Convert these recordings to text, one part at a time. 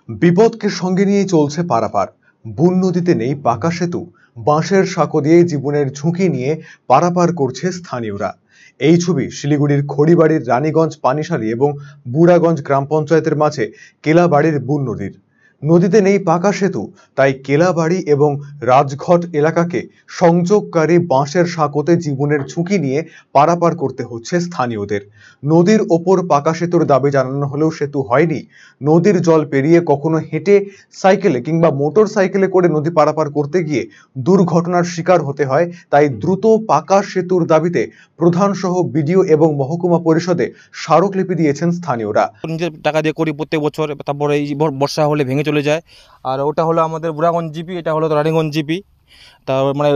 বিপদকে সঙ্গে নিয়ে চলছে পারাপার। বুন নদীতে নেই পাকা সেতু, বাঁশের সাঁকো দিয়ে জীবনের ঝুঁকি নিয়ে পারাপার করছে স্থানীয়রা। এই ছবি শিলিগুড়ির খড়িবাড়ির রানীগঞ্জ পানিশালী এবং বুড়াগঞ্জ গ্রাম পঞ্চায়েতের মাঝে কেলাবাড়ির বুন নদীর। নদীতে নেই পাকা সেতু, তাই কেলাবাড়ি এবং রাজঘট এলাকাকে সংযোগকারী বাঁশের সাঁকোতে জীবনের ঝুঁকি নিয়ে পারাপার করতে হচ্ছে স্থানীয়দের। নদীর ওপর পাকা সেতুর দাবি জানানো হলেও সেতু হয়নি। নদীর জল পেরিয়ে কখনো হেঁটে, সাইকেলে কিংবা মোটর সাইকেলে করে নদী পারাপার করতে গিয়ে দুর্ঘটনার শিকার হতে হয়। তাই দ্রুত পাকা সেতুর দাবিতে প্রধান সহ বিডিও এবং মহকুমা পরিষদে স্মারকলিপি দিয়েছেন স্থানীয়রা। নিজের টাকা দিয়ে করি প্রত্যেক বছর, তারপরে এই বর্ষা হলে ভেঙে চলে যায়। আর ওটা হলো আমাদের বুড়াগঞ্জ জিপি, এটা হলো রানীগঞ্জ জিপি। তার মানে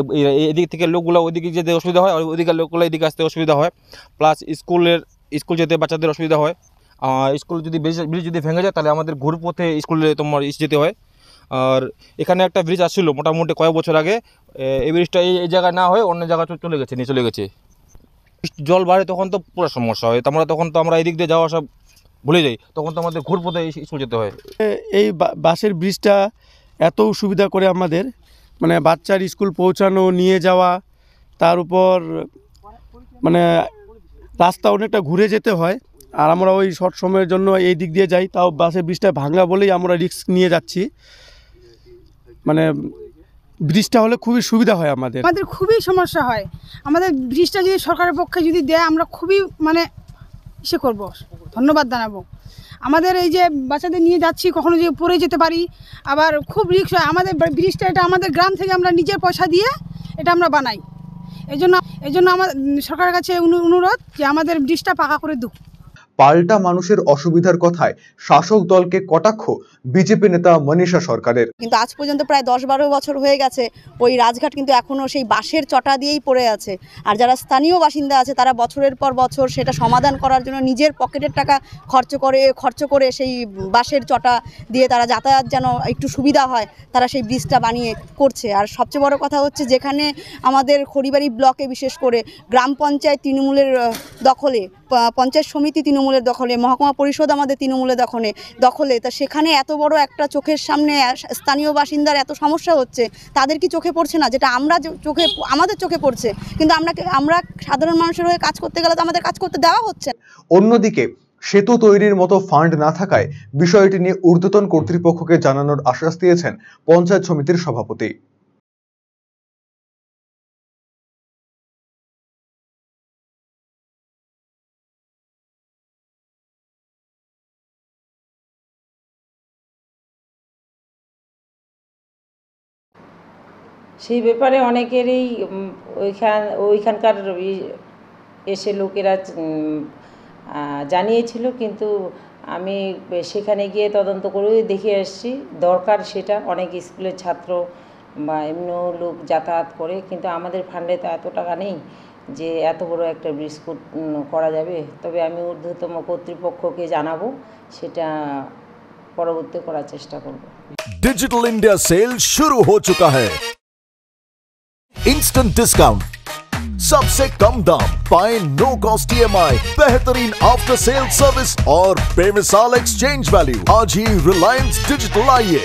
এদিক থেকে লোকগুলো ওইদিকে যেতে অসুবিধা হয়, আর ওইদিকে লোকগুলো এদিকে আসতে অসুবিধা হয়। প্লাস স্কুল যেতে বাচ্চাদের অসুবিধা হয়। স্কুল যদি ব্রিজ যদি ভেঙে যায় তাহলে আমাদের ঘুরপথে স্কুলে যেতে হয়। আর এখানে একটা ব্রিজ আসছিল মোটামুটি কয়েক বছর আগে, এই ব্রিজটা এই জায়গায় না হয়ে অন্য জায়গায় নিয়ে চলে গেছে। জল বাড়ে তখন তো পুরো সমস্যা হয়, তখন তো আমরা এদিক দিয়ে যাওয়া সব ভুলে যাই, তখন তো আমাদের ঘুরপথে স্কুল যেতে হয়। এই বাসের ব্রিজটা এত সুবিধা করে আমাদের, মানে বাচ্চার স্কুল পৌঁছানো, নিয়ে যাওয়া, তার উপর মানে রাস্তা অনেকটা ঘুরে যেতে হয়। আর আমরা ওই শর্ট সময়ের জন্য এই দিক দিয়ে যাই, তাও বাসের ব্রিজটা ভাঙা বলেই আমরা রিস্ক নিয়ে যাচ্ছি। মানে ব্রিজটা হলে খুবই সুবিধা হয় আমাদের খুবই সমস্যা হয়। আমাদের ব্রিজটা যদি সরকারের পক্ষে যদি দেয় আমরা খুবই করব, ধন্যবাদ জানাবো। আমাদের এই যে বাচ্চাদের নিয়ে যাচ্ছি, কখনো যে পড়ে যেতে পারি, আবার খুব রিস্ক হয়। আমাদের ব্রিজটা এটা আমাদের গ্রাম থেকে আমরা নিজের পয়সা দিয়ে এটা আমরা বানাই। এই জন্য আমার সরকারের কাছে অনুরোধ যে আমাদের ব্রিজটা পাকা করে দিক। পাল্টা মানুষের অসুবিধার কথায় শাসক দলকে কটাক্ষ বিজেপি নেতা মনীষা সরকারের। কিন্তু আজ পর্যন্ত প্রায় 10-12 বছর হয়ে গেছে ওই রাজঘাট কিন্তু এখনো সেই বাঁশের চটা দিয়েই পড়ে আছে। আর যারা স্থানীয় বাসিন্দা আছে তারা বছরের পর বছর সেটা সমাধান করার জন্য নিজের পকেটের টাকা খরচ করে সেই বাঁশের চটা দিয়ে তারা যাতায়াত যেন একটু সুবিধা হয়, তারা সেই ব্রিজটা বানিয়ে করছে। আর সবচেয়ে বড় কথা হচ্ছে, যেখানে আমাদের খড়িবাড়ি ব্লকে বিশেষ করে গ্রাম পঞ্চায়েত তৃণমূলের দখলে, পঞ্চায়েত সমিতি তৃণমূলের দখলে, মহকুমা পরিষদ আমাদের তৃণমূলের দখলে, তা সেখানে এত বড় একটা চোখের সামনে স্থানীয় বাসিন্দার এত সমস্যা হচ্ছে, তাদের কি চোখে পড়ছে না? যেটা আমাদের চোখে পড়ছে, কিন্তু আমরা সাধারণ মানুষের হয়ে কাজ করতে গেলে তো আমাদের কাজ করতে দেওয়া হচ্ছে। অন্যদিকে সেতু তৈরির মতো ফান্ড না থাকায় বিষয়টি নিয়ে ঊর্ধ্বতন কর্তৃপক্ষকে জানানোর আশ্বাস দিয়েছেন পঞ্চায়েত সমিতির সভাপতি। সেই ব্যাপারে অনেকেরই ওইখানকার এসে লোকেরা জানিয়েছিল, কিন্তু আমি সেখানে গিয়ে তদন্ত করে দেখে আসছি দরকার সেটা। অনেক স্কুলের ছাত্র বা এমনিও লোক যাতায়াত করে, কিন্তু আমাদের ফান্ডে তো এত টাকা নেই যে এত বড় একটা ব্রিজ করা যাবে। তবে আমি ঊর্ধ্বতম কর্তৃপক্ষকে জানাবো, সেটা পরবর্তী করার চেষ্টা করব। डिजिटल इंडिया सेल शुरू हो चुका है। इंस्टेंट डिस्काउंट, सबसे कम दाम, पाए नो कॉस्ट EMI, बेहतरीन आफ्टर सेल सर्विस और बेमिसाल एक्सचेंज वैल्यू। आज ही रिलायंस डिजिटल आइए।